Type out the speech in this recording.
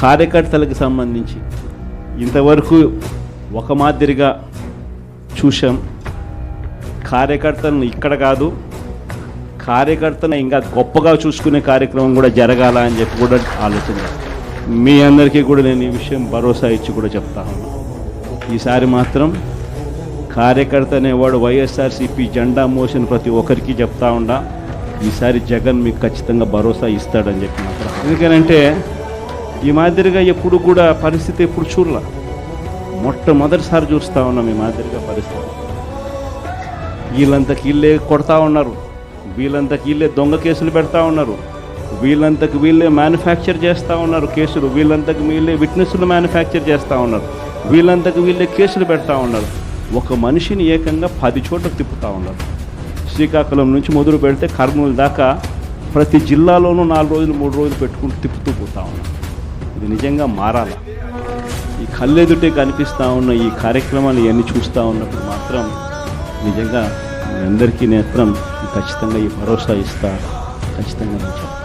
కార్యకర్తలకు సంబంధించి ఇంతవరకు ఒక మాదిరిగా చూసాం. కార్యకర్తలను ఇక్కడ కాదు, కార్యకర్తను ఇంకా గొప్పగా చూసుకునే కార్యక్రమం కూడా జరగాల అని చెప్పి కూడా ఆలోచన. మీ అందరికీ కూడా నేను ఈ విషయం భరోసా ఇచ్చి కూడా చెప్తా ఉన్నాను. ఈసారి మాత్రం కార్యకర్త అనేవాడు వైఎస్ఆర్సీపీ జెండా మోసిన ప్రతి ఒక్కరికి చెప్తా ఉండా, ఈసారి జగన్ మీకు ఖచ్చితంగా భరోసా ఇస్తాడని చెప్పి మాత్రం. ఎందుకనంటే ఈ మాదిరిగా ఎప్పుడు కూడా పరిస్థితి ఎప్పుడు చూడలా, మొట్టమొదటిసారి చూస్తూ ఉన్నాం ఈ మాదిరిగా పరిస్థితి. వీళ్ళంతకు వీళ్ళే కొడతా ఉన్నారు, వీళ్ళంతకు వీళ్ళే దొంగ కేసులు పెడతా ఉన్నారు, వీళ్ళంతకు వీళ్ళే మ్యానుఫ్యాక్చర్ చేస్తూ ఉన్నారు కేసులు, వీళ్ళంతకు వీళ్ళే విట్నెస్లు మ్యానుఫ్యాక్చర్ చేస్తూ ఉన్నారు, వీళ్ళంతకు వీళ్ళే కేసులు పెడతా ఉన్నారు. ఒక మనిషిని ఏకంగా 10 చోట్ల తిప్పుతూ ఉన్నారు. శ్రీకాకుళం నుంచి మొదలు పెడితే కర్నూలు దాకా ప్రతి జిల్లాలోనూ 4 రోజులు 3 రోజులు పెట్టుకుంటూ తిప్పుతూ పోతా ఉన్నారు. ఇది నిజంగా మారాల. ఈ కళ్ళెదుటే కనిపిస్తూ ఉన్న ఈ కార్యక్రమాలు ఇవన్నీ చూస్తూ ఉన్నప్పుడు మాత్రం నిజంగా మీ అందరికీ నేత్రం ఖచ్చితంగా ఈ భరోసా ఇస్తా, ఖచ్చితంగా నేను చెప్తాను.